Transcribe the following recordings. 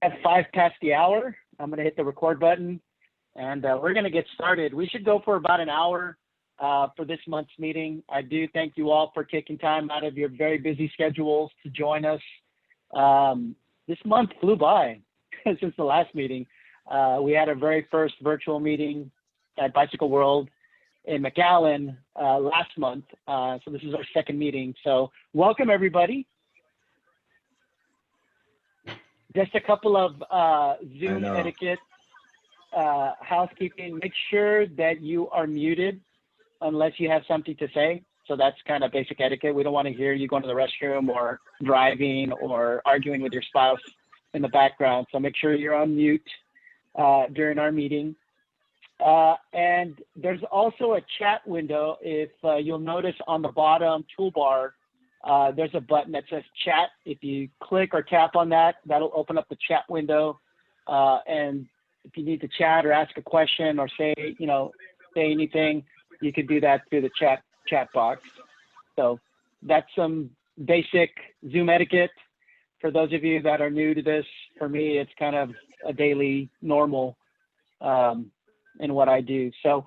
at 5 past the hour. I'm going to hit the record button, and we're going to get started. We should go for about an hour for this month's meeting. I do thank you all for taking time out of your very busy schedules to join us. This month flew by since the last meeting. We had our very first virtual meeting at Bicycle World in McAllen last month. So this is our second meeting. So welcome, everybody. Just a couple of Zoom etiquette, housekeeping. Make sure that you are muted unless you have something to say. So that's kind of basic etiquette. We don't want to hear you going to the restroom or driving or arguing with your spouse in the background. So make sure you're on mute during our meeting. And there's also a chat window. If you'll notice on the bottom toolbar, there's a button that says chat. If you click or tap on that, that'll open up the chat window. And if you need to chat or ask a question or say anything, you could do that through the chat box. So that's some basic Zoom etiquette. For those of you that are new to this, for me, it's kind of a daily normal in what I do. So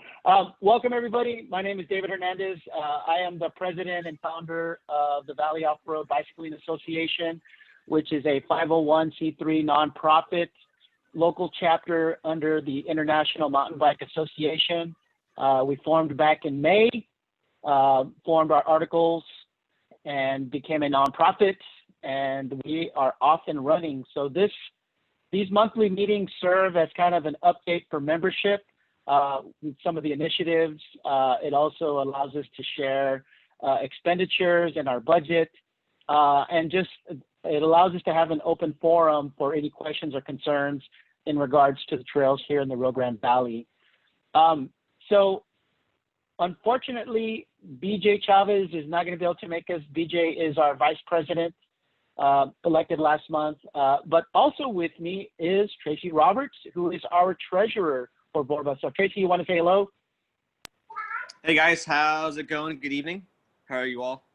welcome, everybody. My name is David Hernandez. I am the president and founder of the Valley Off-Road Bicycling Association, which is a 501c3 nonprofit local chapter under the International Mountain Bike Association. We formed back in May, formed our articles, and became a nonprofit, and we are off and running. So these monthly meetings serve as kind of an update for membership with some of the initiatives. It also allows us to share expenditures and our budget, and just it allows us to have an open forum for any questions or concerns in regards to the trails here in the Rio Grande Valley. So unfortunately, BJ Chavez is not going to be able to make us. BJ is our vice president, elected last month. But also with me is Tracy Roberts, who is our treasurer for VORBA. So Tracy, you want to say hello? Hey guys, how's it going? Good evening. How are you all?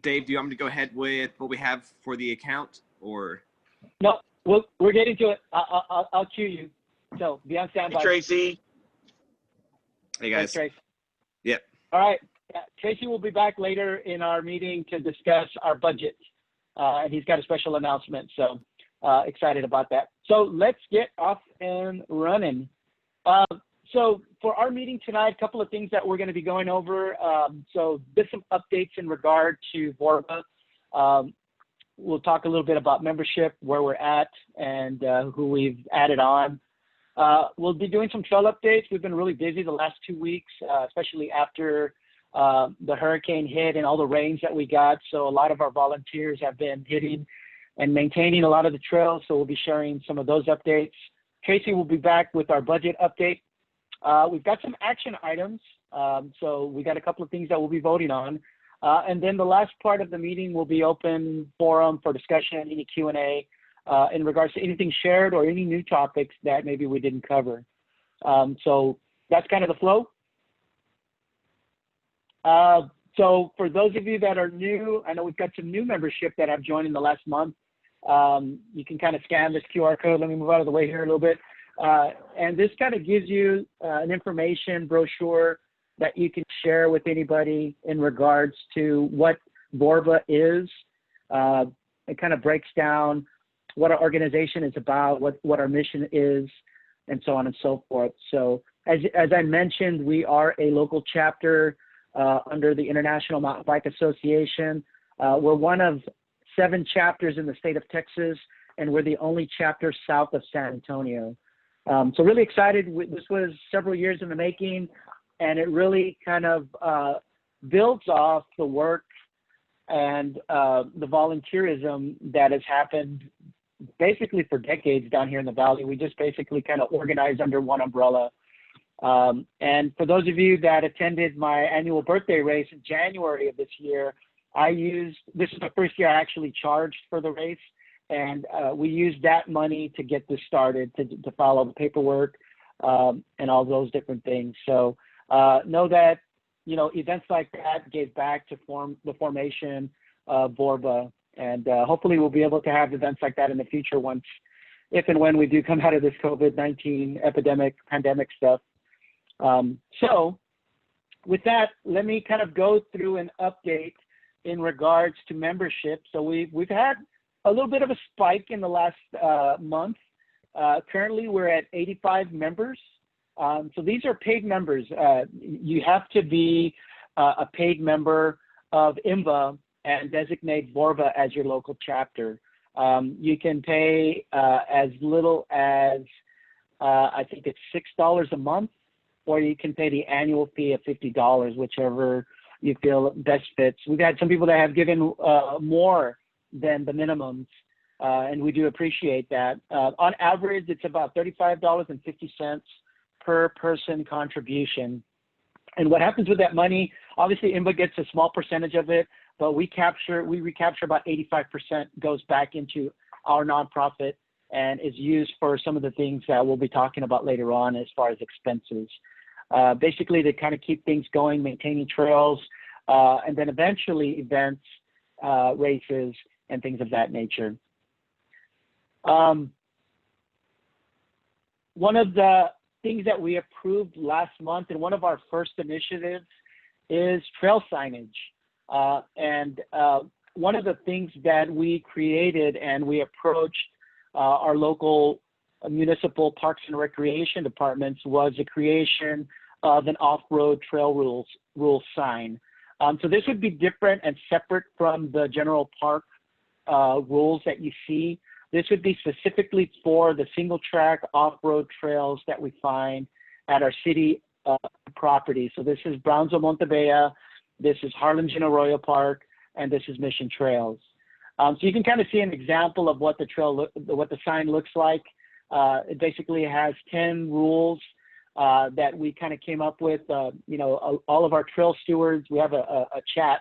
Dave, do you want me to go ahead with what we have for the account, or? No, we're getting to it. I'll cue you. So be on standby. Hey, Tracy. Hey guys. Thanks, Trace. Yep. All right. Tracy will be back later in our meeting to discuss our budget. And he's got a special announcement. So excited about that. So let's get off and running. So for our meeting tonight, a couple of things that we're going to be going over. So just some updates in regard to VORBA. We'll talk a little bit about membership, where we're at, and who we've added on. We'll be doing some trail updates. We've been really busy the last 2 weeks, especially after the hurricane hit and all the rains that we got. So a lot of our volunteers have been hitting and maintaining a lot of the trails. So we'll be sharing some of those updates. Tracy will be back with our budget update. We've got some action items. So we got a couple of things that we'll be voting on. And then the last part of the meeting will be open forum for discussion, any Q&A in regards to anything shared or any new topics that maybe we didn't cover. So that's kind of the flow. So for those of you that are new, I know we've got some new membership that have joined in the last month. You can kind of scan this QR code. Let me move out of the way here a little bit. And this kind of gives you an information brochure that you can share with anybody in regards to what VORBA is. It kind of breaks down what our organization is about, what our mission is, and so on and so forth. So as I mentioned, we are a local chapter under the International Mountain Bike Association. We're one of 7 chapters in the state of Texas, and we're the only chapter south of San Antonio. So really excited. This was several years in the making, and it really kind of builds off the work and the volunteerism that has happened basically for decades down here in the Valley. We just basically kind of organize under one umbrella. And for those of you that attended my annual birthday race in January of this year, this is the first year I actually charged for the race. And we used that money to get this started, to follow the paperwork and all those different things. So know that, events like that gave back to the formation of VORBA. And hopefully we'll be able to have events like that in the future if and when we do come out of this COVID-19 pandemic stuff. So with that, let me kind of go through an update in regards to membership. So we've had a little bit of a spike in the last month. Currently, we're at 85 members. So these are paid members. You have to be a paid member of IMVA and designate VORBA as your local chapter. You can pay as little as, I think it's $6 a month, or you can pay the annual fee of $50, whichever you feel best fits. We've had some people that have given more than the minimums, and we do appreciate that. On average, it's about $35.50 per person contribution. And what happens with that money, obviously IMVA gets a small percentage of it, but we recapture about 85% goes back into our nonprofit and is used for some of the things that we'll be talking about later on as far as expenses. Basically to kind of keep things going, maintaining trails, and then eventually events, races, and things of that nature. One of the things that we approved last month and one of our first initiatives is trail signage. And one of the things that we created and we approached our local municipal parks and recreation departments was the creation of an off-road trail rules sign. So this would be different and separate from the general park rules that you see. This would be specifically for the single track off-road trails that we find at our city property. So this is Brownsville, Montebella, this is Harlingen Arroyo Park, and this is Mission Trails. So you can kind of see an example of what the sign looks like. It basically has 10 rules that we kind of came up with. All of our trail stewards, we have a chat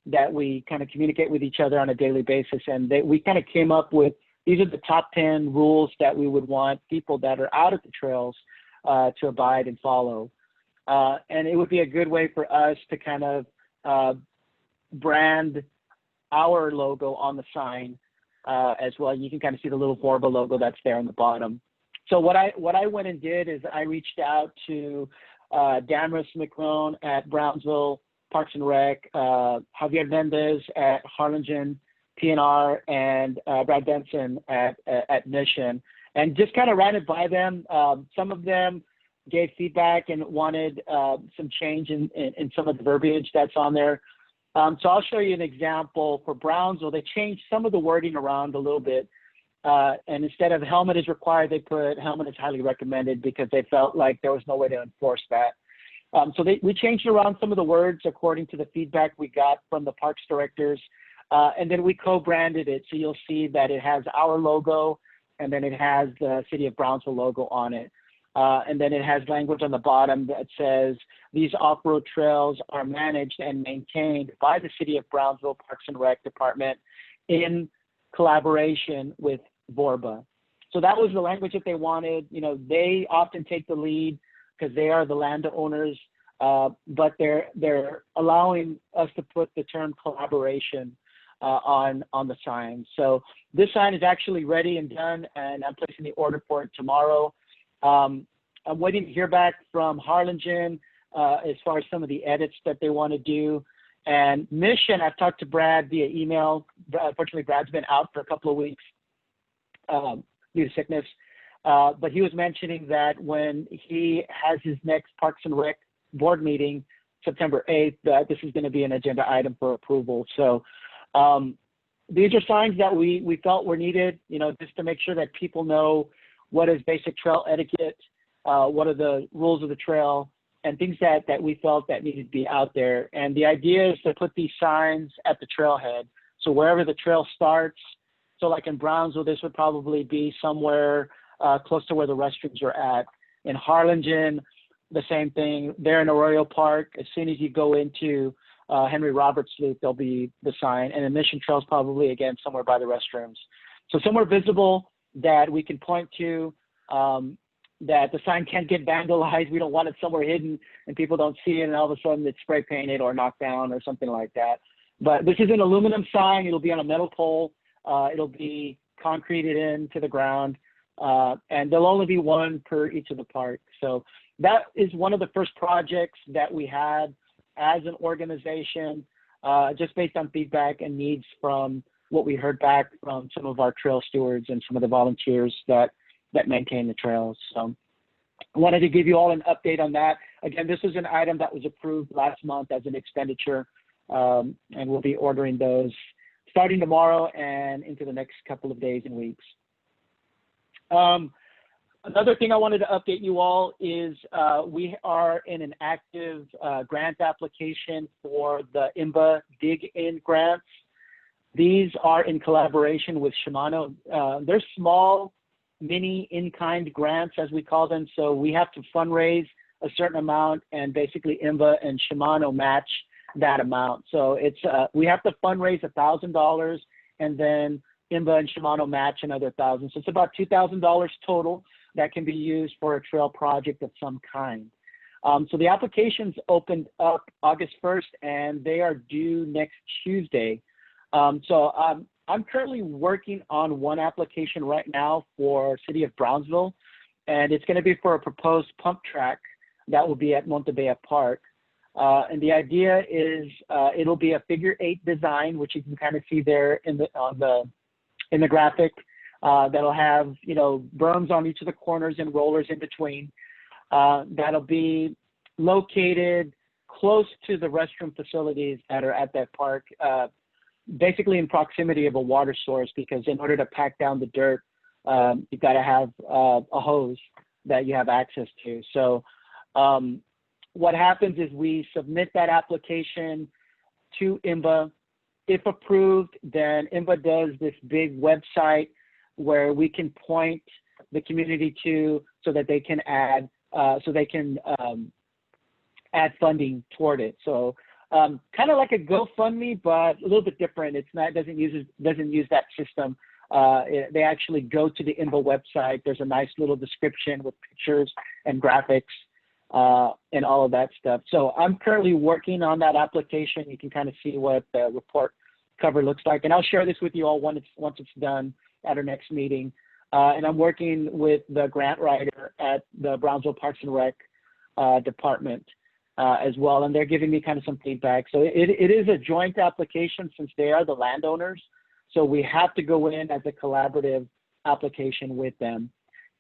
that we kind of communicate with each other on a daily basis, and we kind of came up with, these are the top 10 rules that we would want people that are out at the trails to abide and follow. And it would be a good way for us to kind of brand our logo on the sign as well. You can kind of see the little VORBA logo that's there on the bottom. So what I went and did is I reached out to Damaris McCrone at Brownsville Parks and Rec, Javier Mendez at Harlingen PNR, and Brad Benson at Mission, and just kind of ran it by them. Some of them gave feedback and wanted some change in some of the verbiage that's on there. So I'll show you an example for Brownsville. They changed some of the wording around a little bit. And instead of helmet is required, they put helmet is highly recommended because they felt like there was no way to enforce that. So we changed around some of the words according to the feedback we got from the parks directors. And then we co-branded it. So you'll see that it has our logo, and then it has the City of Brownsville logo on it. And then it has language on the bottom that says, these off-road trails are managed and maintained by the City of Brownsville Parks and Rec Department in collaboration with VORBA. So that was the language that they wanted. They often take the lead because they are the landowners, but they're allowing us to put the term collaboration on the sign. So this sign is actually ready and done, and I'm placing the order for it tomorrow. I'm waiting to hear back from Harlingen as far as some of the edits that they want to do. And Mission, I've talked to Brad via email. Unfortunately, Brad's been out for a couple of weeks due to sickness. But he was mentioning that when he has his next Parks and Rec board meeting, September 8th, this is going to be an agenda item for approval. So these are signs that we felt were needed, just to make sure that people know what is basic trail etiquette, what are the rules of the trail, and things that we felt that needed to be out there. And the idea is to put these signs at the trailhead. So wherever the trail starts, so like in Brownsville, this would probably be somewhere close to where the restrooms are at. In Harlingen, the same thing. There in Arroyo Park, as soon as you go into Henry Roberts Loop, there'll be the sign. And in Mission Trails, probably, again, somewhere by the restrooms. So somewhere visible that we can point to, that the sign can't get vandalized. We don't want it somewhere hidden and people don't see it and all of a sudden it's spray painted or knocked down or something like that. But this is an aluminum sign. It'll be on a metal pole. It'll be concreted into the ground, and there'll only be one per each of the parks. So that is one of the first projects that we had as an organization, just based on feedback and needs from what we heard back from some of our trail stewards and some of the volunteers that maintain the trails. So I wanted to give you all an update on that. Again, this is an item that was approved last month as an expenditure, and we'll be ordering those starting tomorrow and into the next couple of days and weeks. Another thing I wanted to update you all is we are in an active grant application for the IMBA Dig-In grants. These are in collaboration with Shimano. They're small, mini in-kind grants, as we call them. So we have to fundraise a certain amount, and basically IMBA and Shimano match that amount. So it's we have to fundraise $1,000, and then IMBA and Shimano match another $1,000. So it's about $2,000 total that can be used for a trail project of some kind. So the applications opened up August 1st, and they are due next Tuesday. So I'm currently working on one application right now for City of Brownsville, and it's going to be for a proposed pump track that will be at Montebella Park. And the idea is it'll be a figure-8 design, which you can kind of see there in the graphic. That'll have, berms on each of the corners and rollers in between. That'll be located close to the restroom facilities that are at that park, basically in proximity of a water source, because in order to pack down the dirt, you've got to have a hose that you have access to. So what happens is we submit that application to IMBA. If approved, then IMBA does this big website where we can point the community to, so that they can add add funding toward it. So kind of like a GoFundMe, but a little bit different. It's not, doesn't use that system. They actually go to the IMBA website. There's a nice little description with pictures and graphics and all of that stuff. So I'm currently working on that application. You can kind of see what the report cover looks like, and I'll share this with you all once it's done at our next meeting. And I'm working with the grant writer at the Brownsville Parks and Rec department as well, and they're giving me kind of some feedback. So it is a joint application since they are the landowners. So we have to go in as a collaborative application with them.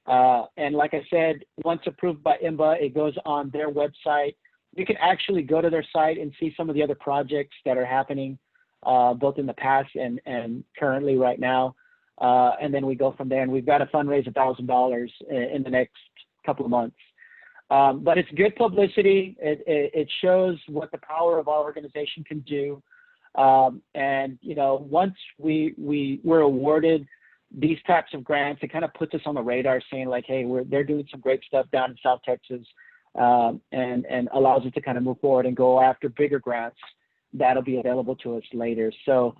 And like I said, once approved by IMBA, it goes on their website. You can actually go to their site and see some of the other projects that are happening, both in the past and currently right now. And then we go from there, and we've got to fundraise $1,000 in the next couple of months. But it's good publicity. It shows what the power of our organization can do. And once we're awarded these types of grants, it kind of puts us on the radar, saying like, hey, they're doing some great stuff down in South Texas, and allows us to kind of move forward and go after bigger grants that'll be available to us later. So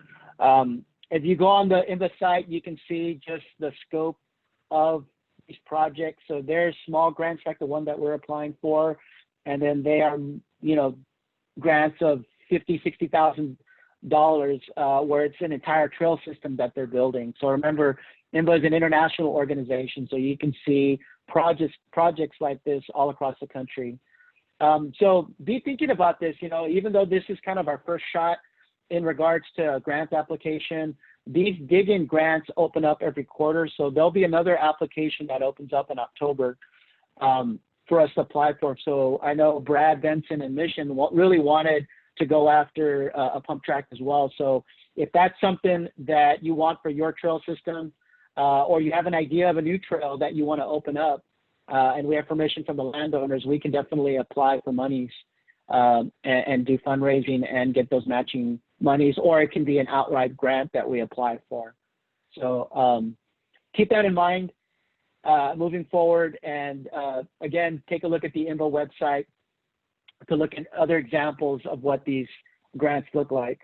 if you go on the IMBA site, you can see just the scope of these projects. So there's small grants like the one that we're applying for, and then they are, grants of $50,000, $60,000, where it's an entire trail system that they're building. So remember, IMBA is an international organization, so you can see projects like this all across the country. So be thinking about this. Even though this is kind of our first shot in regards to a grant application, these dig-in grants open up every quarter. So there'll be another application that opens up in October for us to apply for. So I know Brad Benson and Mission really wanted to go after a pump track as well. So if that's something that you want for your trail system, or you have an idea of a new trail that you want to open up, and we have permission from the landowners, we can definitely apply for monies and do fundraising and get those matching monies, or it can be an outright grant that we apply for. So keep that in mind moving forward. And again, take a look at the IMBA website to look at other examples of what these grants look like.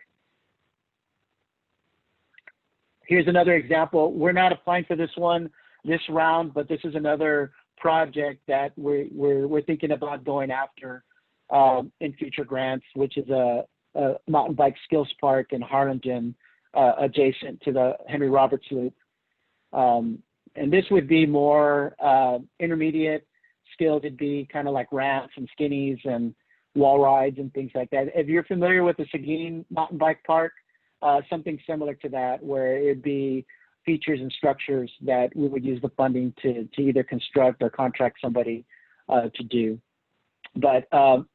Here's another example. We're not applying for this round, but this is another project that we're thinking about going after in future grants, which is a mountain bike skills park in Harlingen, adjacent to the Henry Roberts Loop. And this would be more intermediate skills. It'd be kind of like ramps and skinnies and wall rides and things like that. If you're familiar with the Seguin Mountain Bike Park, something similar to that, where it'd be features and structures that we would use the funding to either construct or contract somebody to do. But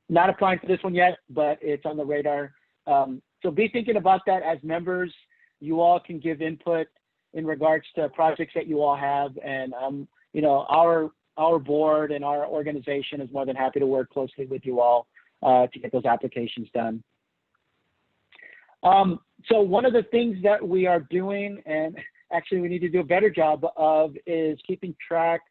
not applying for this one yet, but it's on the radar. So be thinking about that as members. You all can give input in regards to projects that you all have, and you know, our board and our organization is more than happy to work closely with you all to get those applications done. So one of the things that we are doing, and actually we need to do a better job of, is keeping track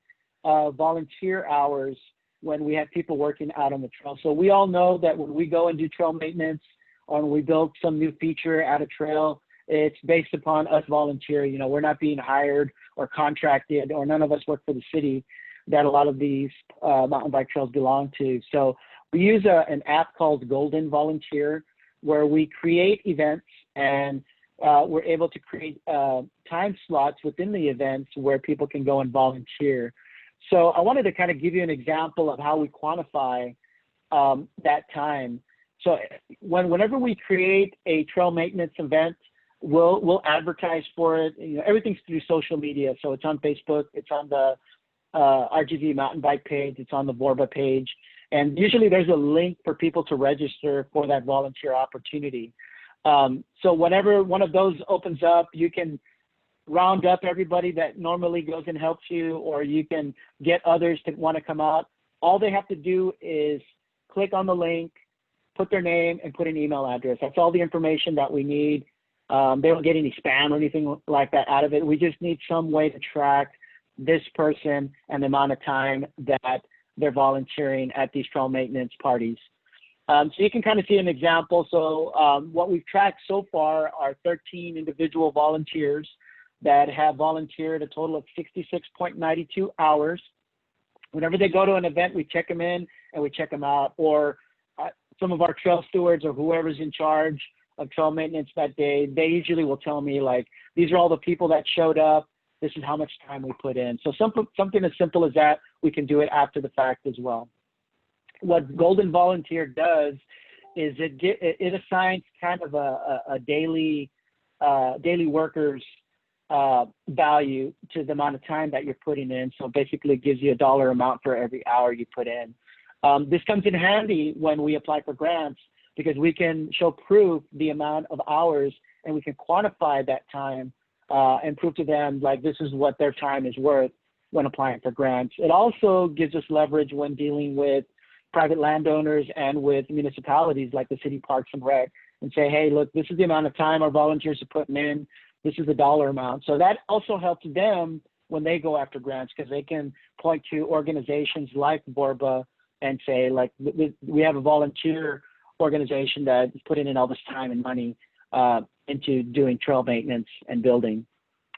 of volunteer hours when we have people working out on the trail. So we all know that when we go and do trail maintenance, or when we build some new feature at a trail, it's based upon us volunteering. You know, we're not being hired or contracted, or none of us work for the city that a lot of these mountain bike trails belong to. So we use an app called Golden Volunteer, where we create events, and we're able to create time slots within the events where people can go and volunteer. So I wanted to kind of give you an example of how we quantify that time. So whenever we create a trail maintenance event, we'll advertise for it. You know, everything's through social media. So it's on Facebook, it's on the RGV mountain bike page, it's on the VORBA page. And usually there's a link for people to register for that volunteer opportunity. So whenever one of those opens up, you can round up everybody that normally goes and helps you, or you can get others to want to come out. All they have to do is click on the link, put their name, and put an email address. That's all the information that we need. They don't get any spam or anything like that out of it. We just need some way to track this person and the amount of time that they're volunteering at these trail maintenance parties. So you can kind of see an example. So what we've tracked so far are 13 individual volunteers that have volunteered a total of 66.92 hours. Whenever they go to an event, we check them in and we check them out. Or some of our trail stewards or whoever's in charge of trail maintenance that day, they usually will tell me, like, these are all the people that showed up. This is how much time we put in. So something as simple as that, we can do it after the fact as well. What Golden Volunteer does is it assigns kind of a daily workers value to the amount of time that you're putting in. So basically it gives you a dollar amount for every hour you put in. This comes in handy when we apply for grants, because we can show proof the amount of hours, and we can quantify that time and prove to them, like, this is what their time is worth when applying for grants. It also gives us leverage when dealing with private landowners and with municipalities like the city parks and rec, and say, hey, look, this is the amount of time our volunteers are putting in. This is the dollar amount. So that also helps them when they go after grants, because they can point to organizations like VORBA and say, like, we have a volunteer organization that is putting in all this time and money into doing trail maintenance and building.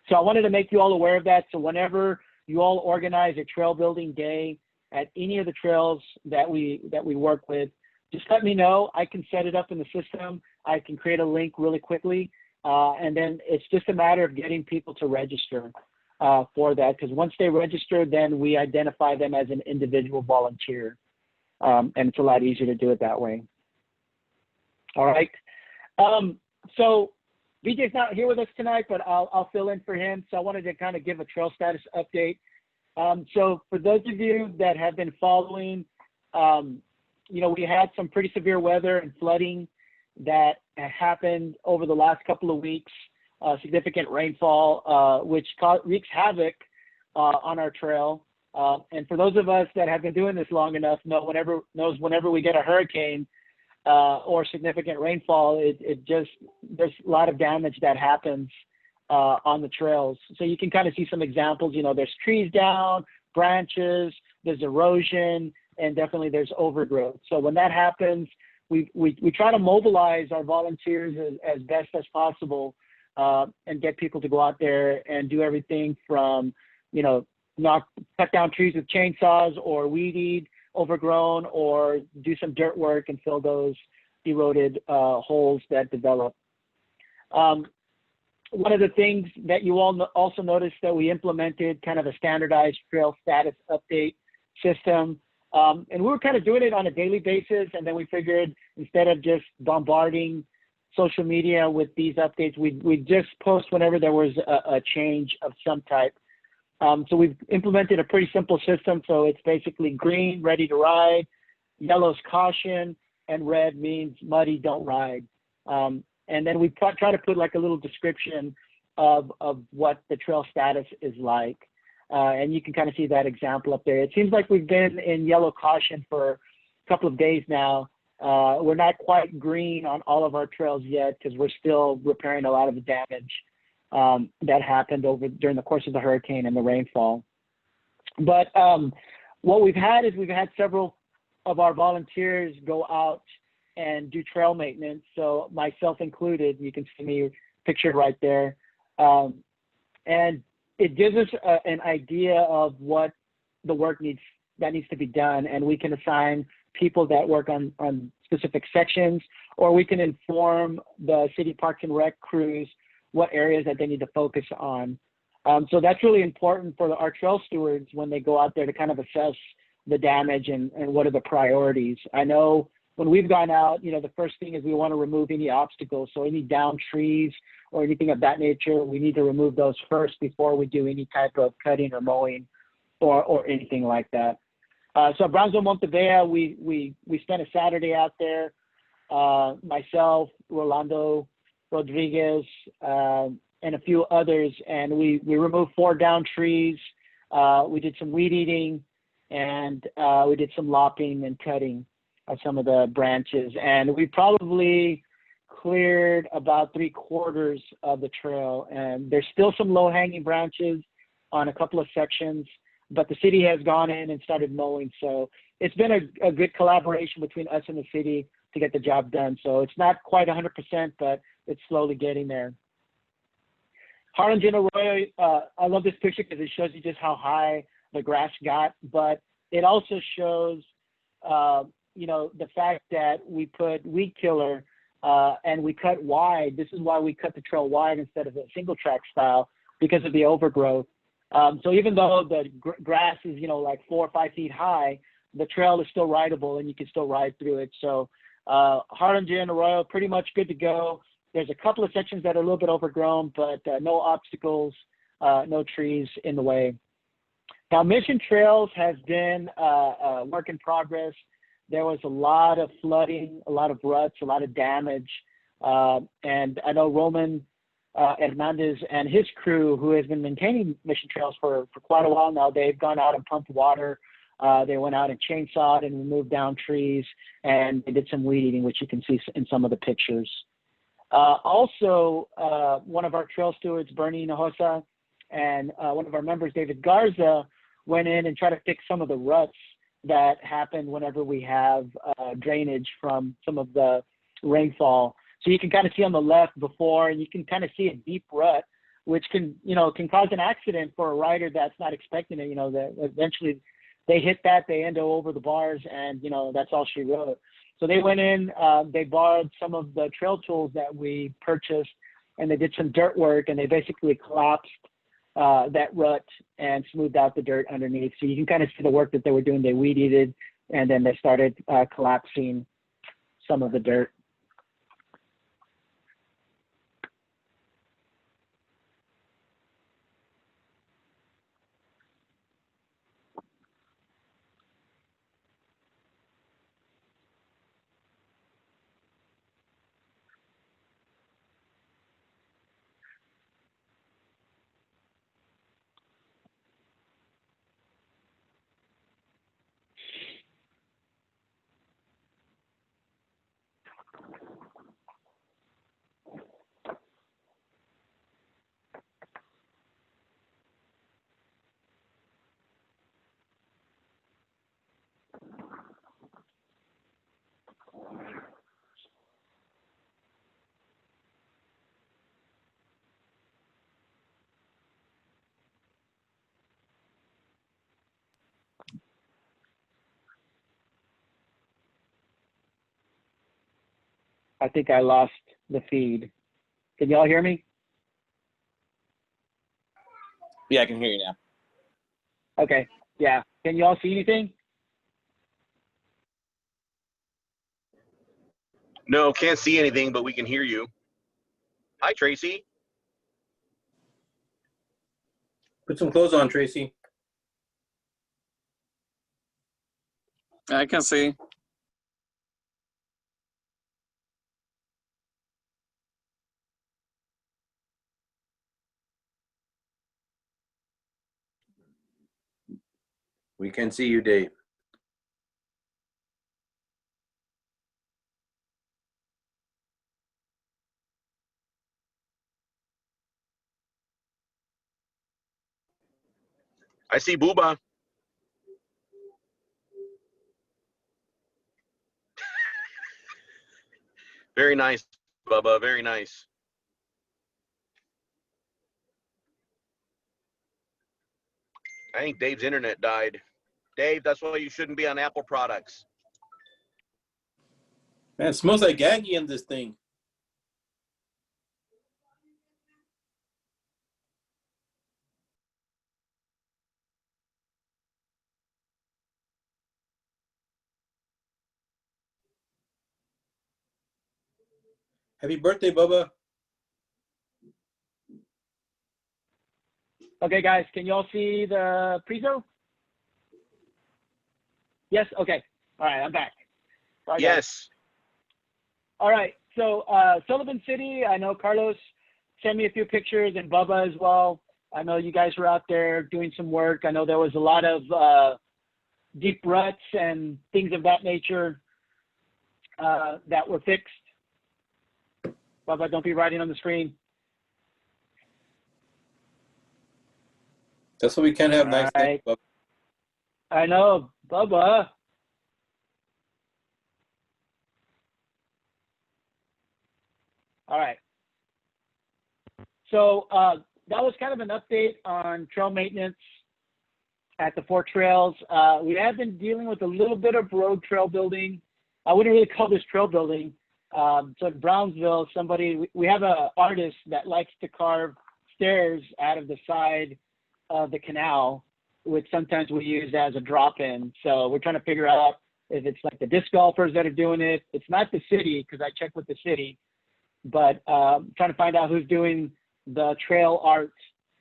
So I wanted to make you all aware of that. So whenever you all organize a trail building day at any of the trails that we work with, just let me know. I can set it up in the system. I can create a link really quickly. And then it's just a matter of getting people to register for that. Because once they register, then we identify them as an individual volunteer. And it's a lot easier to do it that way. All right. So BJ's not here with us tonight, but I'll fill in for him. So I wanted to kind of give a trail status update. So for those of you that have been following, you know, we had some pretty severe weather and flooding that happened over the last couple of weeks, significant rainfall, which wreaks havoc on our trail. And for those of us that have been doing this long enough, whenever we get a hurricane or significant rainfall, there's a lot of damage that happens on the trails. So you can kind of see some examples. You know, there's trees down, branches, there's erosion, and definitely there's overgrowth. So when that happens, we try to mobilize our volunteers as best as possible and get people to go out there and do everything from, you know, cut down trees with chainsaws, or weed eat overgrown, or do some dirt work and fill those eroded holes that develop. One of the things that you all also noticed that we implemented kind of a standardized trail status update system. And we were kind of doing it on a daily basis. And then we figured instead of just bombarding social media with these updates, we'd just post whenever there was a change of some type. So we've implemented a pretty simple system. So it's basically green, ready to ride, yellow's caution, and red means muddy, don't ride. And then we try to put like a little description of what the trail status is like. And you can kind of see that example up there. It seems like we've been in yellow caution for a couple of days now. We're not quite green on all of our trails yet because we're still repairing a lot of the damage that happened during the course of the hurricane and the rainfall. But what we've had is we've had several of our volunteers go out and do trail maintenance. So myself included, you can see me pictured right there. And it gives us an idea of what the work needs to be done. And we can assign people that work on specific sections, or we can inform the city parks and rec crews what areas that they need to focus on. So that's really important for our trail stewards when they go out there to kind of assess the damage and what are the priorities. I know when we've gone out, the first thing is we want to remove any obstacles. So any downed trees or anything of that nature, we need to remove those first before we do any type of cutting or mowing or anything like that. So Brownsville Montevea, we spent a Saturday out there. Myself, Rolando Rodriguez, and a few others, and we removed 4 downed trees. We did some weed eating, and we did some lopping and cutting of some of the branches, and we probably cleared about 3/4 of the trail. And there's still some low-hanging branches on a couple of sections, but the city has gone in and started mowing. So it's been a good collaboration between us and the city to get the job done. So it's not quite 100%, but it's slowly getting there. Harlingen Arroyo, I love this picture because it shows you just how high the grass got, but it also shows the fact that we put weed killer and we cut wide. This is why we cut the trail wide instead of a single track style, because of the overgrowth. So even though the grass is, like 4 or 5 feet high, the trail is still rideable and you can still ride through it. So Harlingen Arroyo, pretty much good to go. There's a couple of sections that are a little bit overgrown, but no obstacles, no trees in the way. Now, Mission Trails has been a work in progress. There was a lot of flooding, a lot of ruts, a lot of damage. And I know Roman Hernandez and his crew, who has been maintaining Mission Trails for quite a while now, they've gone out and pumped water. They went out and chainsawed and removed down trees, and they did some weed eating, which you can see in some of the pictures. Also, one of our trail stewards, Bernie Hinojosa, and one of our members, David Garza, went in and tried to fix some of the ruts that happen whenever we have drainage from some of the rainfall. So you can kind of see on the left before, and you can kind of see a deep rut, which can cause an accident for a rider that's not expecting it. That eventually they hit that, they end up over the bars, and that's all she wrote. So they went in, they borrowed some of the trail tools that we purchased, and they did some dirt work, and they basically collapsed that rut and smoothed out the dirt underneath. So you can kind of see the work that they were doing. They weed-eated, and then they started collapsing some of the dirt. I think I lost the feed. Can y'all hear me? Yeah, I can hear you now. Okay. Yeah. Can y'all see anything? No, can't see anything, but we can hear you. Hi, Tracy. Put some clothes on, Tracy. I can see. We can see you, Dave. I see Booba. Very nice, Bubba. Very nice. I think Dave's internet died. Dave, that's why you shouldn't be on Apple products. Man, it smells like Aggie in this thing. Happy birthday, Bubba. Okay, guys, can y'all see the prezo? Yes. Okay. All right, I'm back. Sorry, guys. Yes. All right. So Sullivan City, I know Carlos sent me a few pictures and Bubba as well. I know you guys were out there doing some work. I know there was a lot of deep ruts and things of that nature that were fixed. Bubba, don't be writing on the screen. That's why we can't have nice things, Right. Bubba. I know, Bubba. All right. So that was kind of an update on trail maintenance at the 4 trails. We have been dealing with a little bit of road trail building. I wouldn't really call this trail building. So in Brownsville, we have an artist that likes to carve stairs out of the side of the canal, which sometimes we use as a drop-in. So we're trying to figure out if it's like the disc golfers that are doing it. It's not the city, because I checked with the city, but trying to find out who's doing the trail art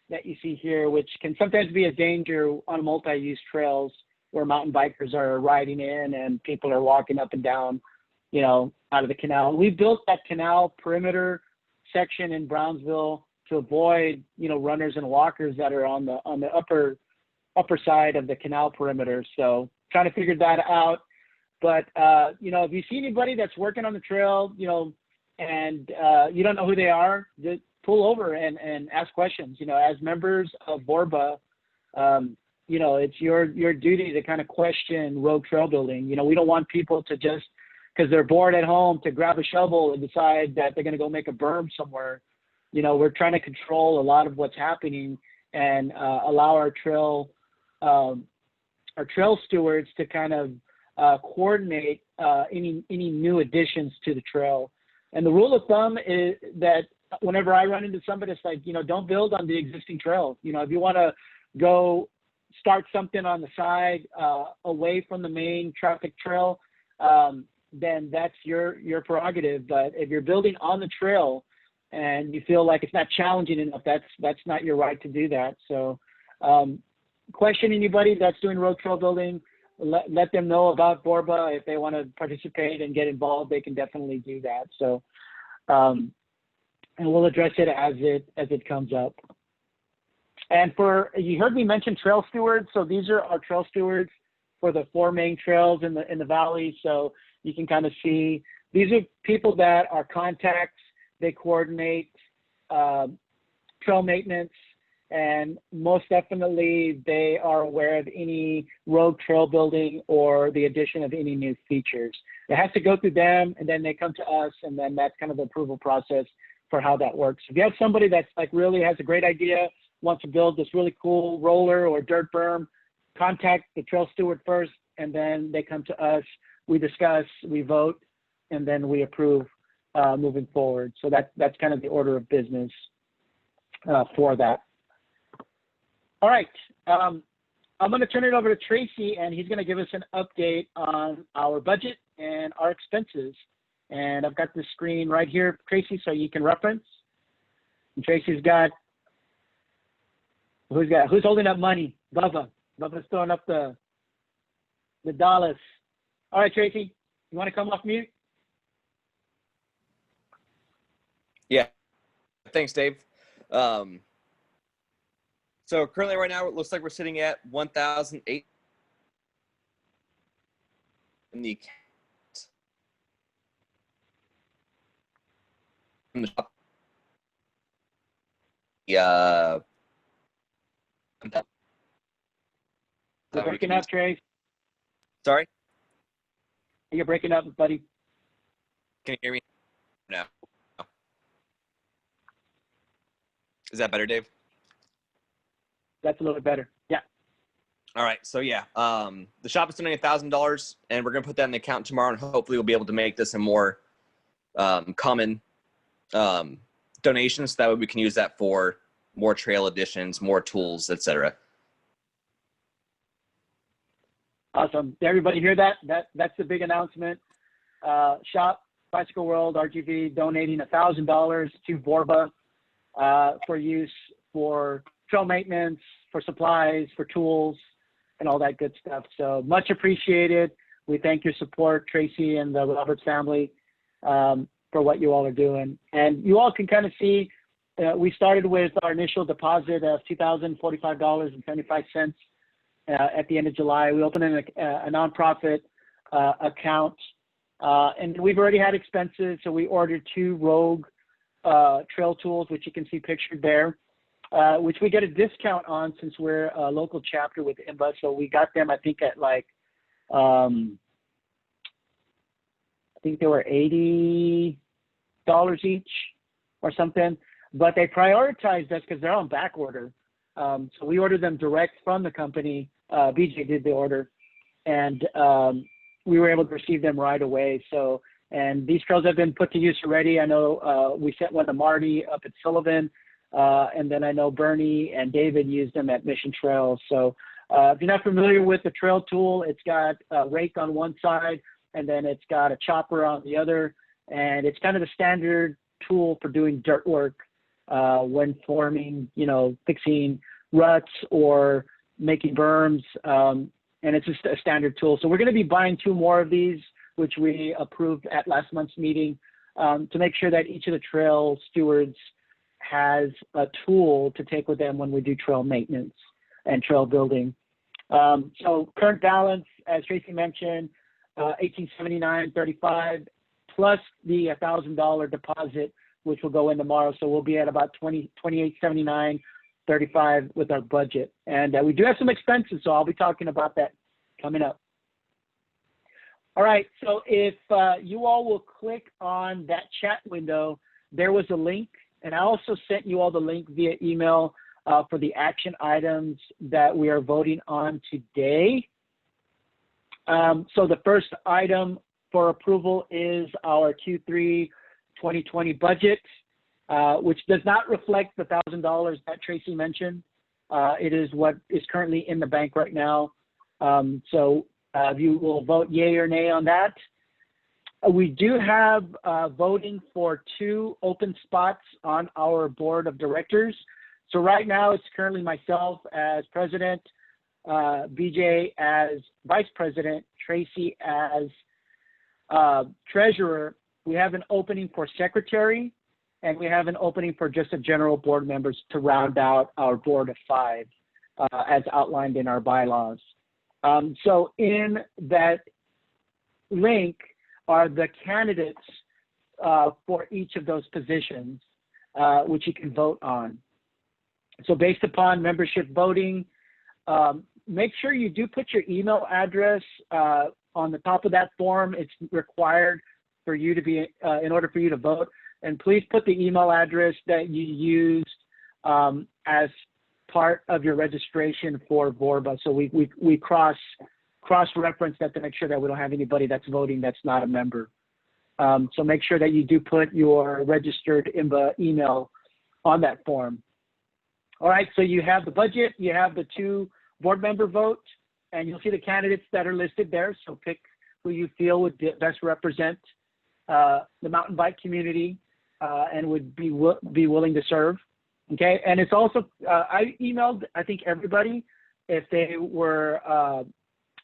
that you see here, which can sometimes be a danger on multi-use trails where mountain bikers are riding in and people are walking up and down, you know, out of the canal. We built that canal perimeter section in Brownsville to avoid, you know, runners and walkers that are on the upper side of the canal perimeter. So trying to figure that out. But you know, if you see anybody that's working on the trail, you know, and you don't know who they are, just pull over and ask questions. You know, as members of VORBA, you know, it's your duty to kind of question road trail building. You know, we don't want people to just, because they're bored at home, to grab a shovel and decide that they're going to go make a berm somewhere. You know, we're trying to control a lot of what's happening and allow our trail stewards to kind of coordinate any new additions to the trail. And the rule of thumb is that whenever I run into somebody, it's like, you know, don't build on the existing trail. You know, if you want to go start something on the side away from the main traffic trail, then that's your prerogative. But if you're building on the trail and you feel like it's not challenging enough, that's not your right to do that. So question anybody that's doing road trail building, let them know about VORBA. If they want to participate and get involved, they can definitely do that. So and we'll address it as it comes up. And you heard me mention trail stewards. So these are our trail stewards for the 4 main trails in the valley. So you can kind of see these are people that are contacts. They coordinate trail maintenance, and most definitely they are aware of any road trail building or the addition of any new features. It has to go through them, and then they come to us, and then that's kind of the approval process for how that works. If you have somebody that's like really has a great idea, wants to build this really cool roller or dirt berm, contact the trail steward first, and then they come to us. We discuss, we vote, and then we approve moving forward. So that's kind of the order of business for that. All right. I'm going to turn it over to Tracy, and he's going to give us an update on our budget and our expenses. And I've got the screen right here, Tracy, so you can reference. And Tracy's got, who's holding up money? Bubba. Bubba's throwing up the dollars. All right, Tracy, you want to come off mute? Yeah. Thanks, Dave. So currently right now, it looks like we're sitting at 1,008 in the account. In the shop. Yeah. You're breaking up, Trace. Sorry? You're breaking up, buddy. Can you hear me? No. Is that better, Dave? That's a little bit better. Yeah. All right. So yeah, the shop is donating $1,000, and we're gonna put that in the account tomorrow, and hopefully we'll be able to make this a more common donation, so that way we can use that for more trail additions, more tools, etc. Awesome. Did everybody hear that? That's the big announcement. Shop Bicycle World RGV donating $1,000 to VORBA for use for trail maintenance, for supplies, for tools, and all that good stuff. So much appreciated. We thank your support, Tracy and the Roberts family, for what you all are doing. And you all can kind of see, we started with our initial deposit of $2,045.75 at the end of July. We opened a nonprofit account, and we've already had expenses. So we ordered 2 Rogue trail tools, which you can see pictured there, which we get a discount on since we're a local chapter with IMBA. So we got them, I think, at like, I think they were $80 each or something. But they prioritized us because they're on back order. So we ordered them direct from the company. BJ did the order, and we were able to receive them right away. So, and these trails have been put to use already. I know we sent one to Marty up at Sullivan, and then I know Bernie and David used them at Mission Trails. So if you're not familiar with the trail tool, it's got a rake on one side, and then it's got a chopper on the other, and it's kind of the standard tool for doing dirt work when forming, fixing ruts or making berms, and it's just a standard tool. So we're going to be buying 2 more of these, which we approved at last month's meeting, to make sure that each of the trail stewards has a tool to take with them when we do trail maintenance and trail building. So current balance, as Tracy mentioned, $1,879.35 plus the $1,000 deposit, which will go in tomorrow. So we'll be at about $2,879.35 with our budget. And we do have some expenses, so I'll be talking about that coming up. All right, so if you all will click on that chat window, there was a link, and I also sent you all the link via email for the action items that we are voting on today. So the first item for approval is our Q3 2020 budget, which does not reflect the $1,000 that Tracy mentioned. It is what is currently in the bank right now. So you will vote yay or nay on that. We do have voting for 2 open spots on our board of directors. So right now it's currently myself as president, BJ as vice president, Tracy as treasurer. We have an opening for secretary, and we have an opening for just a general board members to round out our board of 5 as outlined in our bylaws. So in that link are the candidates for each of those positions, which you can vote on. So based upon membership voting, make sure you do put your email address on the top of that form. It's required for you to be, in order for you to vote. And please put the email address that you used as part of your registration for VORBA. So we cross-reference that to make sure that we don't have anybody that's voting that's not a member. So make sure that you do put your registered IMBA email on that form. All right, so you have the budget, you have the 2 board member votes, and you'll see the candidates that are listed there. So pick who you feel would best represent the mountain bike community and would be willing to serve. Okay, and it's also, I emailed, I think, everybody if they were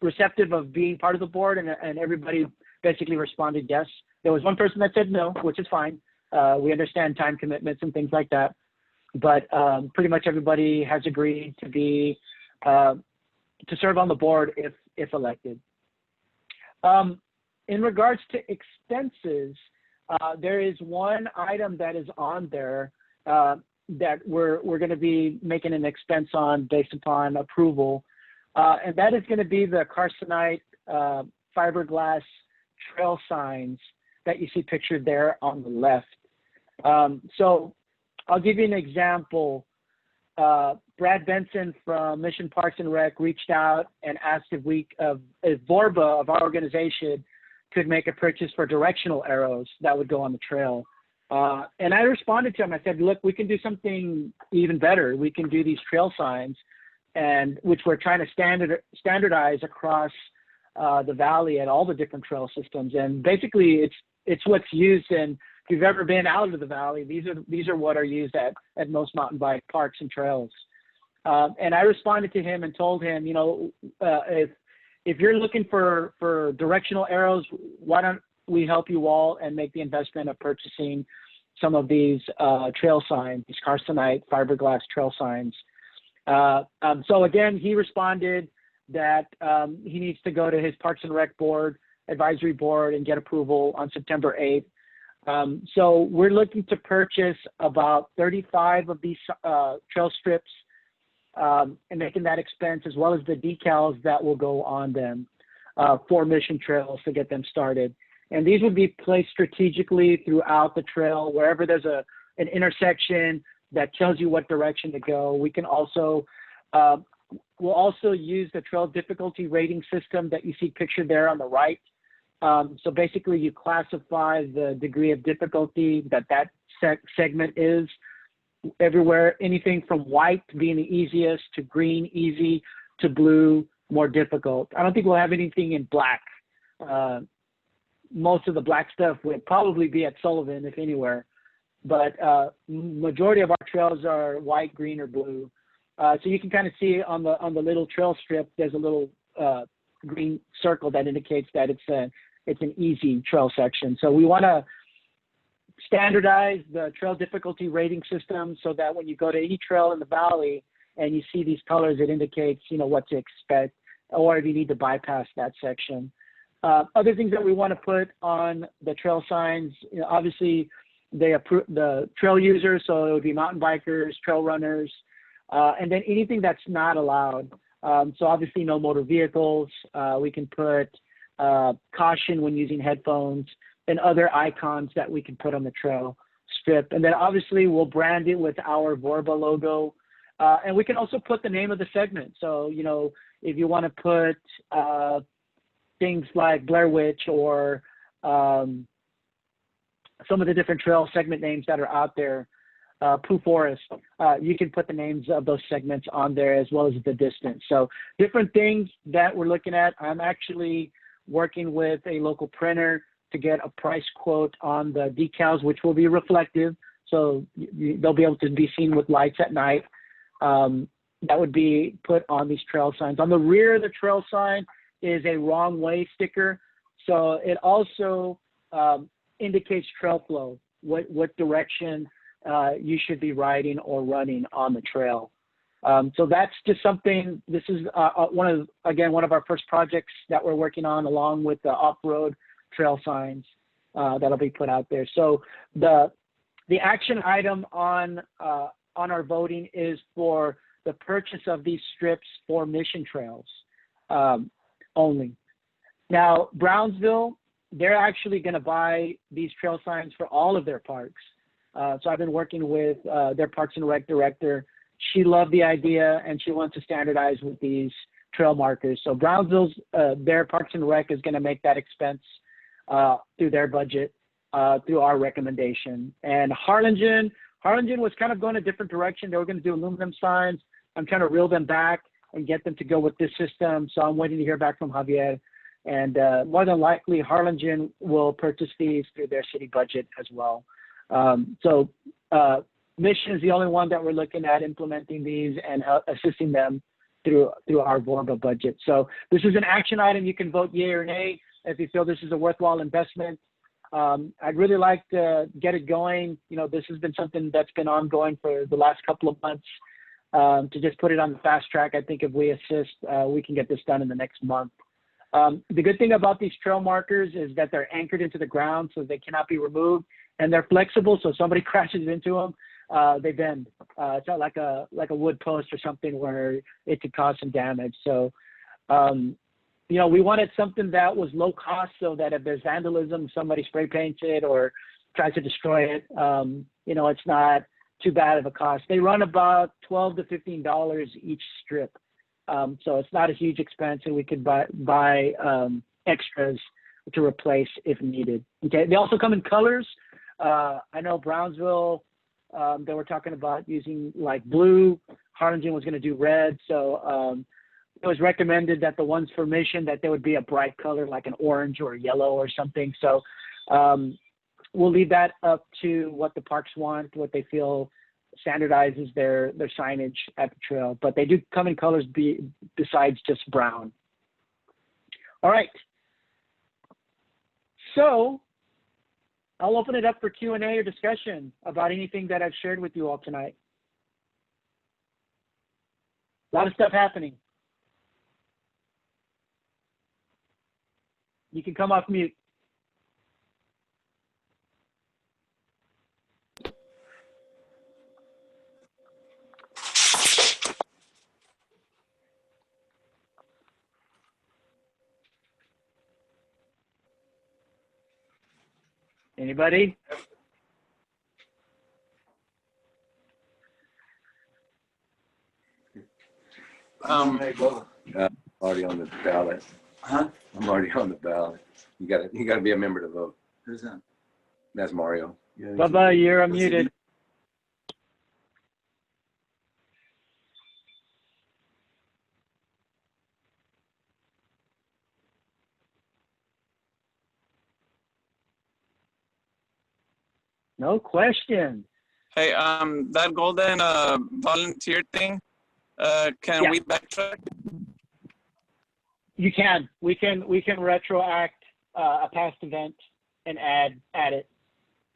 receptive of being part of the board, and everybody basically responded yes. There was one person that said no, which is fine. We understand time commitments and things like that, but pretty much everybody has agreed to be to serve on the board if elected. In regards to expenses, there is one item that is on there that we're going to be making an expense on based upon approval, and that is going to be the Carcinite fiberglass trail signs that you see pictured there on the left. So I'll give you an example. Brad Benson from Mission Parks and Rec reached out and asked if VORBA of our organization could make a purchase for directional arrows that would go on the trail. And I responded to him. I said, look, we can do something even better. We can do these trail signs, and which we're trying to standardize across the valley at all the different trail systems. And basically it's what's used in, if you've ever been out of the valley, these are what are used at most mountain bike parks and trails. And I responded to him and told him, you know, if you're looking for directional arrows, why don't we help you all and make the investment of purchasing some of these trail signs, these Carcinite fiberglass trail signs. So again, he responded that he needs to go to his Parks and Rec board, advisory board, and get approval on September 8th. So we're looking to purchase about 35 of these trail strips and making that expense, as well as the decals that will go on them for Mission Trails to get them started. And these would be placed strategically throughout the trail, wherever there's an intersection that tells you what direction to go. We can also, we'll also use the trail difficulty rating system that you see pictured there on the right. So basically you classify the degree of difficulty that segment is everywhere, anything from white being the easiest to green, easy, to blue, more difficult. I don't think we'll have anything in black. Most of the black stuff would probably be at Sullivan, if anywhere, but majority of our trails are white, green, or blue. So you can kind of see on the little trail strip, there's a little green circle that indicates that it's an easy trail section. So we want to standardize the trail difficulty rating system so that when you go to any trail in the valley and you see these colors, it indicates, you know, what to expect, or if you need to bypass that section. Other things that we want to put on the trail signs, you know, obviously they approve the trail users, so it would be mountain bikers, trail runners, and then anything that's not allowed. So obviously no motor vehicles. We can put caution when using headphones and other icons that we can put on the trail strip. And then obviously we'll brand it with our VORBA logo. And we can also put the name of the segment. So, you know, if you want to put things like Blair Witch or some of the different trail segment names that are out there, Pooh Forest, you can put the names of those segments on there as well as the distance. So different things that we're looking at. I'm actually working with a local printer to get a price quote on the decals, which will be reflective. So they'll be able to be seen with lights at night. That would be put on these trail signs. On the rear of the trail sign is a wrong way sticker. So it also indicates trail flow, what direction you should be riding or running on the trail. So that's just something, this is one of our first projects that we're working on, along with the off-road trail signs that'll be put out there. So the action item on our voting is for the purchase of these strips for Mission Trails only. Now, Brownsville, they're actually going to buy these trail signs for all of their parks. So I've been working with their Parks and Rec director. She loved the idea and she wants to standardize with these trail markers. So Brownsville's, their Parks and Rec is going to make that expense through their budget. through our recommendation. And Harlingen was kind of going a different direction. They were going to do aluminum signs. I'm trying to reel them back and get them to go with this system. So I'm waiting to hear back from Javier. And more than likely, Harlingen will purchase these through their city budget as well. Mission is the only one that we're looking at implementing these and assisting them through our VORBA budget. So this is an action item. You can vote yay or nay if you feel this is a worthwhile investment. I'd really like to get it going. You know, this has been something that's been ongoing for the last couple of months. To just put it on the fast track, I think if we assist, we can get this done in the next month. The good thing about these trail markers is that they're anchored into the ground, so they cannot be removed, and they're flexible. So if somebody crashes into them, they bend. It's not like a wood post or something where it could cause some damage. So, you know, we wanted something that was low cost, so that if there's vandalism, somebody spray paints it or tries to destroy it, you know, it's not too bad of a cost. They run about $12 to $15 each strip. So it's not a huge expense, and we could buy extras to replace if needed. Okay. They also come in colors. I know Brownsville, they were talking about using like blue. Harlingen was going to do red. So it was recommended that the ones for Mission, that there would be a bright color like an orange or yellow or something. So we'll leave that up to what the parks want, what they feel standardizes their signage at the trail. But they do come in colors besides just brown. All right. So I'll open it up for Q&A or discussion about anything that I've shared with you all tonight. A lot of stuff happening. You can come off mute. Anybody? Already on the ballot. Huh? I'm already on the ballot. You gotta be a member to vote. Who's that? That's Mario. Bubba, you're unmuted. No question. Hey, that golden volunteer thing, can Yeah. we backtrack? You can. We can retroact a past event and add it.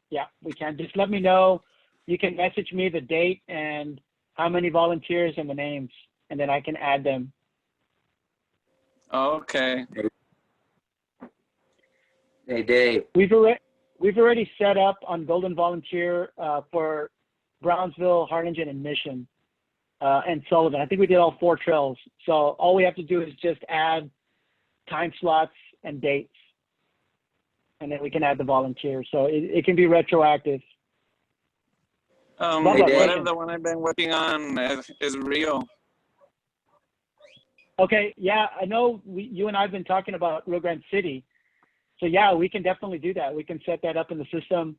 Yeah, we can. Just let me know. You can message me the date and how many volunteers and the names, and then I can add them. Okay. Hey, Dave. We've already set up on Golden Volunteer for Brownsville, Harlingen, and Mission, and Sullivan. I think we did all 4 trails. So all we have to do is just add time slots and dates, and then we can add the volunteers. So it can be retroactive. What Dave. if the one I've been working on is real? Okay, yeah, I know you and I have been talking about Rio Grande City. So yeah, we can definitely do that. We can set that up in the system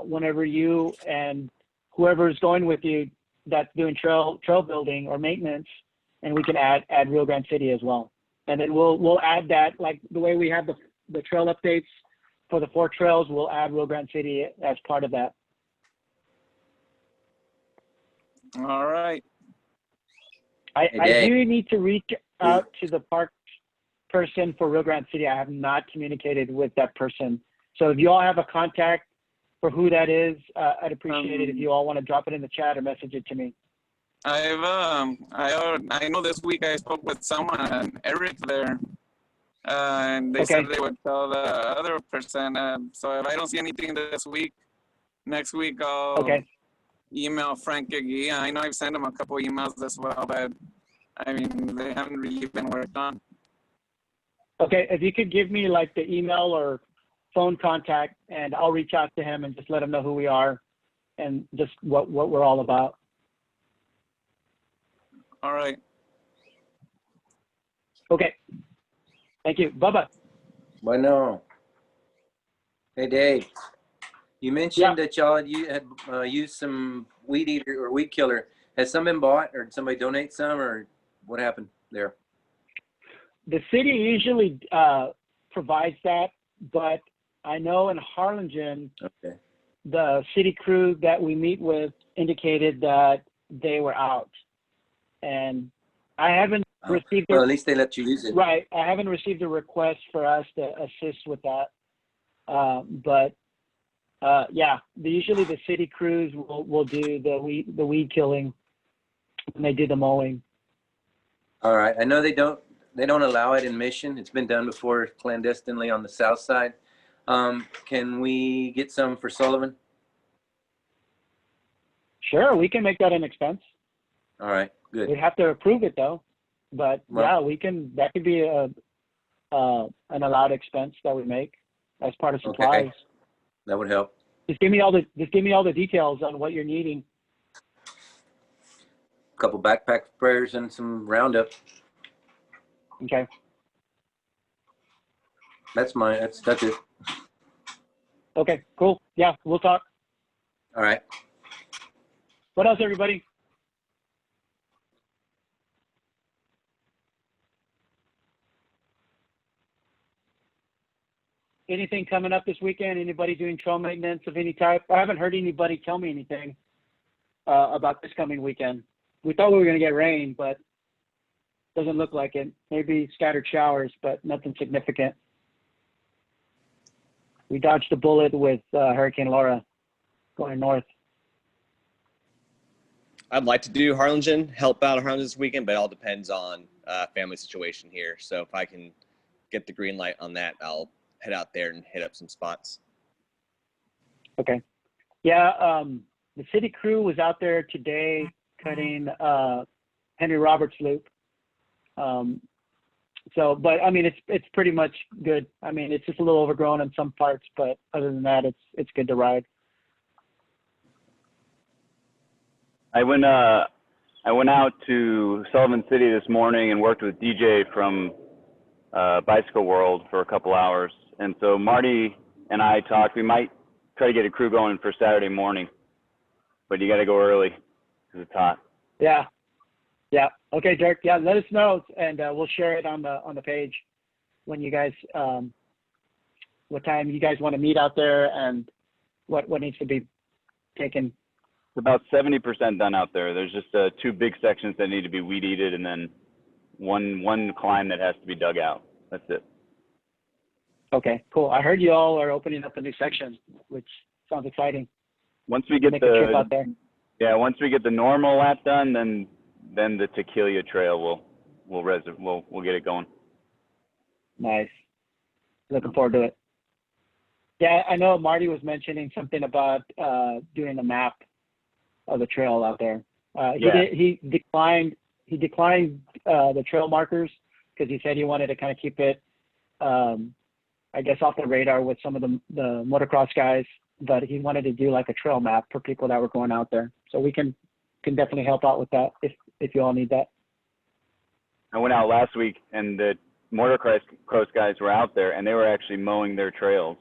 whenever you and whoever is going with you that's doing trail building or maintenance, and we can add Rio Grande City as well. And then we'll add that, like the way we have the trail updates for the 4 trails, we'll add Rio Grande City as part of that. All right. I Dave. do need to reach out to the park person for Rio Grande City. I have not communicated with that person. So if you all have a contact for who that is, I'd appreciate it if you all want to drop it in the chat or message it to me. I know this week I spoke with someone, Eric there, and they said they would tell the other person. So if I don't see anything this week, next week I'll email Frank Gaggia. I know I've sent him a couple emails as well, but I mean, they haven't really been worked on. Okay, if you could give me like the email or phone contact, and I'll reach out to him and just let him know who we are and just what we're all about. All right. Okay. Thank you. Bubba. Bueno. Hey, Dave. You mentioned that y'all had used some weed eater or weed killer. Has some been bought, or did somebody donate some, or what happened there? The city usually provides that, but I know in Harlingen, Okay. the city crew that we meet with indicated that they were out, and I haven't received. Well, at least they let you use it. Right, I haven't received a request for us to assist with that, but yeah, usually the city crews will do the weed killing when they do the mowing. All right. I know they don't allow it in Mission. It's been done before clandestinely on the south side. Can we get some for Sullivan? Sure, we can make that an expense. All right. Good. We'd have to approve it though, but Well, yeah, we can. That could be an allowed expense that we make as part of supplies. Okay. That would help. Just give me all the details on what you're needing. A couple backpack sprayers and some Roundup. Okay. That's it. Okay. Cool. Yeah, we'll talk. All right. What else, everybody? Anything coming up this weekend? Anybody doing trail maintenance of any type? I haven't heard anybody tell me anything about this coming weekend. We thought we were going to get rain, but doesn't look like it. Maybe scattered showers, but nothing significant. We dodged a bullet with Hurricane Laura going north. I'd like to do Harlingen, help out Harlingen this weekend, but it all depends on family situation here. So if I can get the green light on that, I'll head out there and hit up some spots. Okay. Yeah, the city crew was out there today cutting Henry Roberts Loop. So, but I mean, it's pretty much good. I mean, it's just a little overgrown in some parts, but other than that, it's good to ride. I went out to Sullivan City this morning and worked with DJ from Bicycle World for a couple hours. And so Marty and I talked. We might try to get a crew going for Saturday morning, but you got to go early because it's hot. Yeah. Yeah. Okay, Dirk. Yeah, let us know, and we'll share it on the page when you guys what time you guys want to meet out there and what needs to be taken. It's about 70% done out there. There's just 2 big sections that need to be weed eated, and then one climb that has to be dug out. That's it. Okay, cool. I heard you all are opening up a new section, which sounds exciting. Once we get Make a trip out there. once we get the normal lap done, then the Tequila Trail we'll get it going. Nice. Looking forward to it. Yeah, I know Marty was mentioning something about doing a map of the trail out there. He declined the trail markers because he said he wanted to kind of keep it, I guess, off the radar with some of the motocross guys, but he wanted to do like a trail map for people that were going out there. So we can definitely help out with that if you all need that. I went out last week and the motocross guys were out there and they were actually mowing their trails.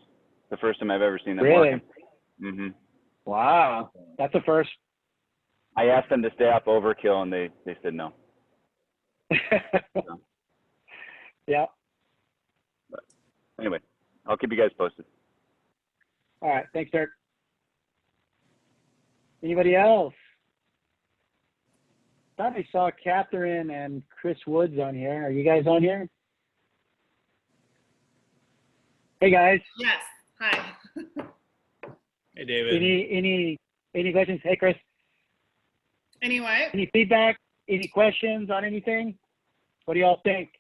The first time I've ever seen them Really? working. Mm-hmm. Wow, that's a first. I asked them to stay off overkill and they said no. Yeah. But anyway, I'll keep you guys posted. All right. Thanks, Dirk. Anybody else? Thought I saw Catherine and Chris Woods on here. Are you guys on here? Hey, guys. Yes. Hi. Hey, David. Any questions? Hey, Chris. Anyway. Any feedback? Any questions on anything? What do y'all think?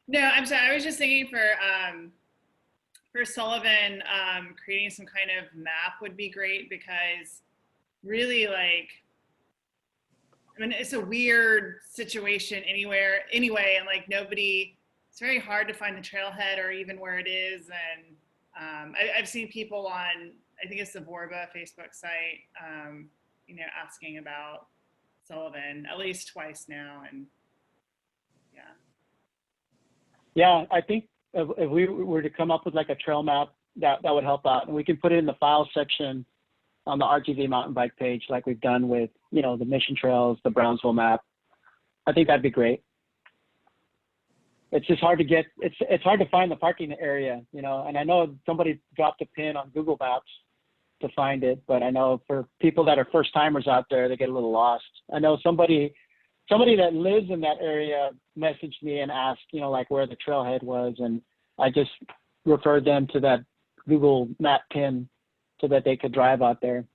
No, I'm sorry. I was just thinking for Sullivan, creating some kind of map would be great because really, like, I mean, it's a weird situation anyway, and like it's very hard to find the trailhead or even where it is. And I've seen people on, I think it's the VORBA Facebook site, asking about Sullivan at least twice now. And yeah. Yeah, I think if we were to come up with like a trail map that would help out. And we can put it in the file section on the RTV mountain bike page, like we've done with, you know, the mission trails, the Brownsville map. I think that'd be great. It's just hard to get, it's hard to find the parking area, you know, and I know somebody dropped a pin on Google Maps to find it, but I know for people that are first timers out there, they get a little lost. I know somebody that lives in that area messaged me and asked, you know, like where the trailhead was, and I just referred them to that Google map pin so that they could drive out there.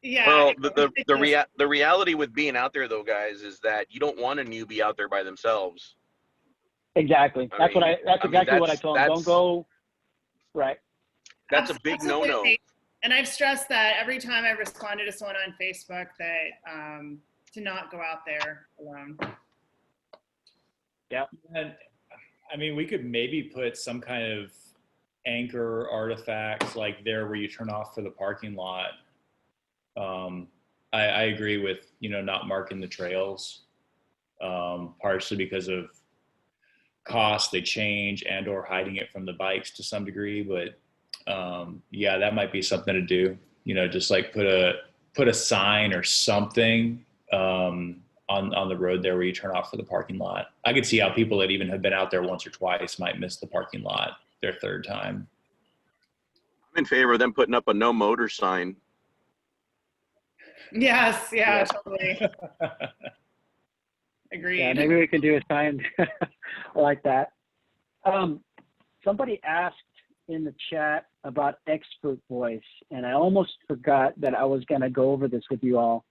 Yeah. Well, the reality with being out there though, guys, is that you don't want a newbie out there by themselves. Exactly. That's exactly what I told them. Don't go. Right. That's a big no-no. And I've stressed that every time I've responded to someone on Facebook that to not go out there alone. Yeah. And I mean, we could maybe put some kind of anchor artifacts like there where you turn off for the parking lot. I agree with, you know, not marking the trails, partially because of cost, they change, and or hiding it from the bikes to some degree. But yeah, that might be something to do, you know, just like put a sign or something on the road there where you turn off for the parking lot. I could see how people that even have been out there once or twice might miss the parking lot their third time. I'm in favor of them putting up a no motor sign. Yes, yeah. Totally. Agreed. Yeah, maybe we can do a sign like that. Somebody asked in the chat about Expert Voice, and I almost forgot that I was going to go over this with you all.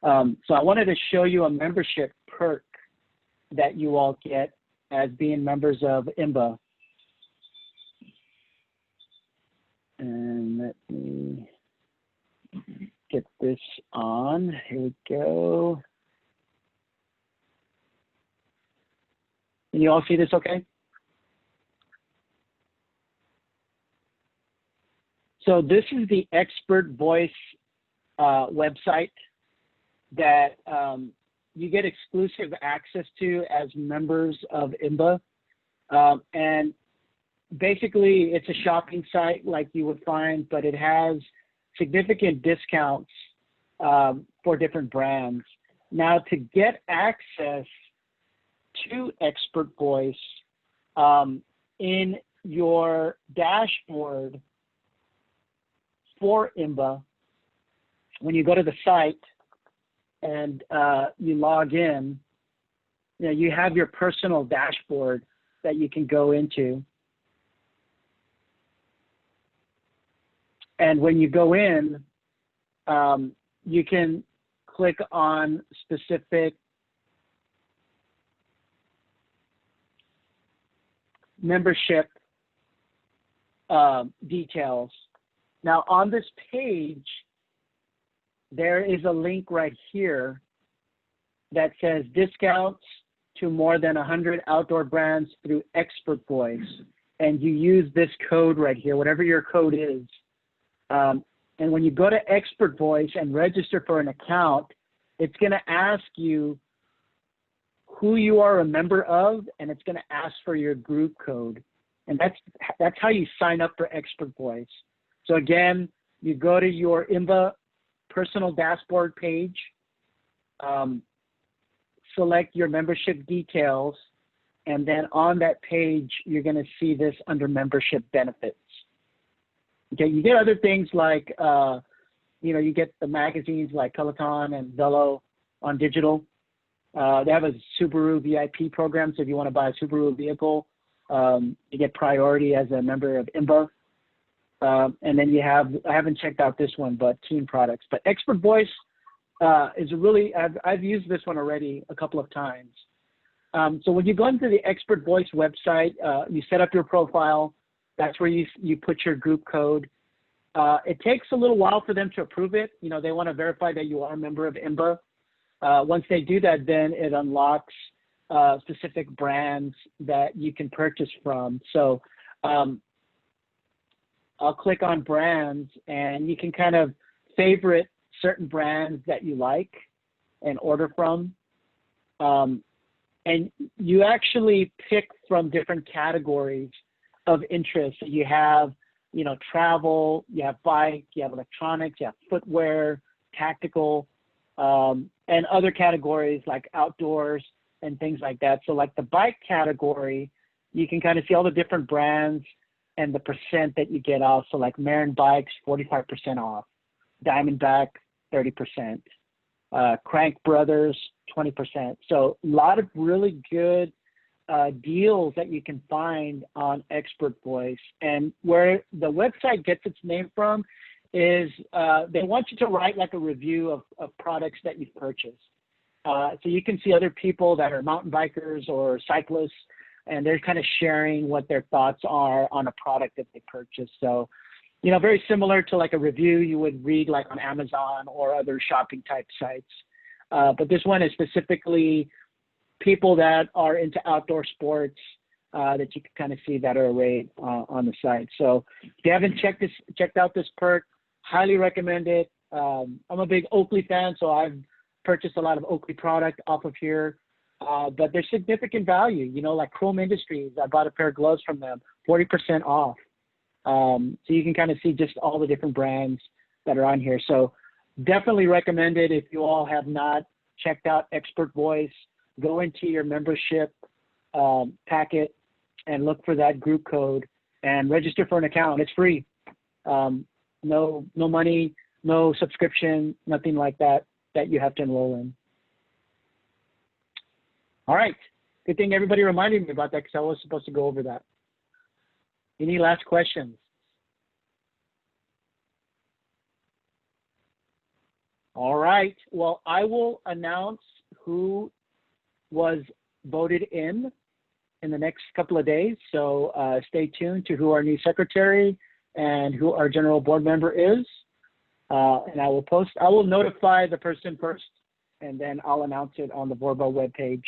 So I wanted to show you a membership perk that you all get as being members of IMBA. And let me get this on. Here we go. Can you all see this okay? So this is the Expert Voice website that you get exclusive access to as members of IMBA. And basically, it's a shopping site like you would find, but it has significant discounts for different brands. Now, to get access to Expert Voice in your dashboard for IMBA, when you go to the site and you log in, you know, you have your personal dashboard that you can go into. And when you go in, you can click on specific membership details. Now on this page, there is a link right here that says discounts to more than 100 outdoor brands through Expert Voice. And you use this code right here, whatever your code is. And when you go to Expert Voice and register for an account, it's going to ask you who you are a member of, and it's going to ask for your group code. And that's how you sign up for Expert Voice. So again, you go to your IMBA personal dashboard page, select your membership details, and then on that page, you're going to see this under membership benefits. Okay, you get other things like, you know, you get the magazines like Peloton and Velo on digital. They have a Subaru VIP program, so if you want to buy a Subaru vehicle, you get priority as a member of IMBA. And then you have, I haven't checked out this one, but team products. But Expert Voice is really, I've used this one already a couple of times. So when you go into the Expert Voice website, you set up your profile. That's where you put your group code. It takes a little while for them to approve it. You know, they want to verify that you are a member of IMBA. Once they do that, then it unlocks specific brands that you can purchase from. So I'll click on brands, and you can kind of favorite certain brands that you like and order from. And you actually pick from different categories of interest. You have you know, travel, you have bike, you have electronics, you have footwear, tactical, and other categories like outdoors and things like that. So like the bike category, you can kind of see all the different brands and the percent that you get off. So like Marin Bikes, 45% off, Diamondback, 30%, Crank Brothers, 20%. So a lot of really good deals that you can find on Expert Voice. And where the website gets its name from is they want you to write like a review of products that you've purchased. So you can see other people that are mountain bikers or cyclists, and they're kind of sharing what their thoughts are on a product that they purchased. So, you know, very similar to like a review you would read like on Amazon or other shopping type sites. But this one is specifically people that are into outdoor sports that you can kind of see that are arrayed on the site. So if you haven't checked out this perk, highly recommend it. I'm a big Oakley fan, so I've purchased a lot of Oakley product off of here. But there's significant value, you know, like Chrome Industries. I bought a pair of gloves from them, 40% off. So you can kind of see just all the different brands that are on here. So definitely recommend it. If you all have not checked out Expert Voice, go into your membership packet and look for that group code and register for an account. It's free. No money, no subscription, nothing like that you have to enroll in. All right. Good thing everybody reminded me about that because I was supposed to go over that. Any last questions? All right. Well, I will announce who was voted in the next couple of days. So stay tuned to who our new secretary and who our general board member is. And I will notify the person first, and then I'll announce it on the VORBA webpage,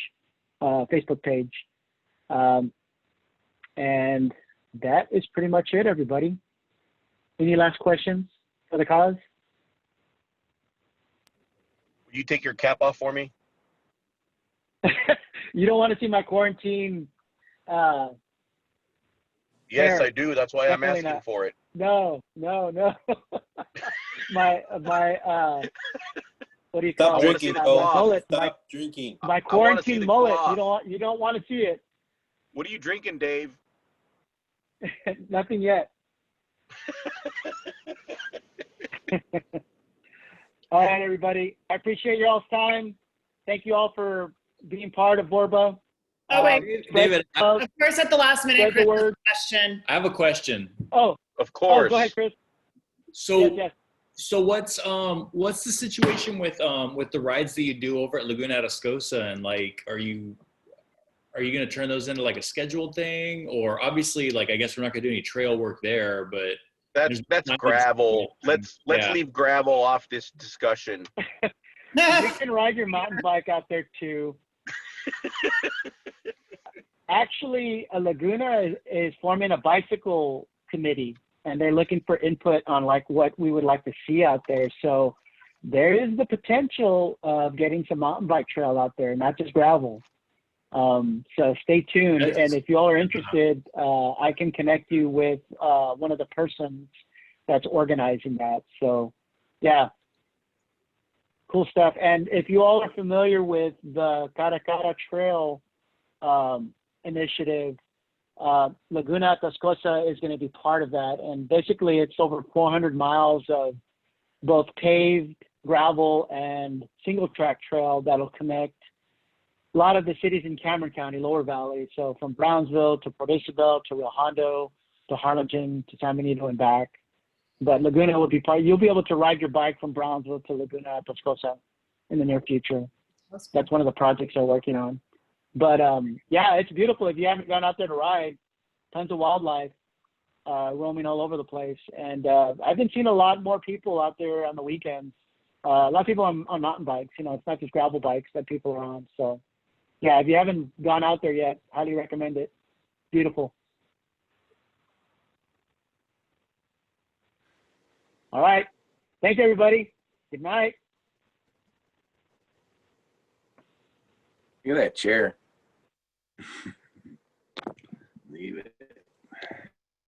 Facebook page. And that is pretty much it, everybody. Any last questions for the cause? Will you take your cap off for me? You don't want to see my quarantine Yes, hair. I do. That's why Definitely I'm asking not. for it. No. my what do you call Stop it? drinking, My Bo. mullet. Stop drinking. My I wanna see quarantine the mullet. cloth. You don't want to see it. What are you drinking, Dave? Nothing yet. All right, everybody. I appreciate your all's time. Thank you all for being part of VORBA. Oh, wait. David, Of course, at the last minute, Spread Chris the has a word. question. I have a question. Oh, Of course. go ahead, Chris. So, Yes. so what's the situation with the rides that you do over at Laguna Atascosa, and like, are you going to turn those into like a scheduled thing, or obviously, like, I guess we're not going to do any trail work there, but That's gravel. Let's leave gravel off this discussion. You can ride your mountain bike out there too. Actually, Laguna is forming a bicycle committee, and they're looking for input on like what we would like to see out there. So there is the potential of getting some mountain bike trail out there, not just gravel. So stay tuned. And if you all are interested, I can connect you with one of the persons that's organizing that. So yeah, cool stuff. And if you all are familiar with the Cara Cara Trail initiative, Laguna Atascosa is going to be part of that. And basically it's over 400 miles of both paved, gravel, and single track trail that'll connect a lot of the cities in Cameron County, Lower Valley. So from Brownsville to Port Isabel to Rio Hondo to Harlingen to San Benito and back. But Laguna will be part. You'll be able to ride your bike from Brownsville to Laguna Atascosa in the near future. That's one of the projects they're working on. But yeah, it's beautiful. If you haven't gone out there to ride, tons of wildlife roaming all over the place. And I've been seeing a lot more people out there on the weekends. A lot of people on mountain bikes. You know, it's not just gravel bikes that people are on. So yeah, if you haven't gone out there yet, highly recommend it. Beautiful. All right. Thanks, everybody. Good night. Look at that chair. Leave it.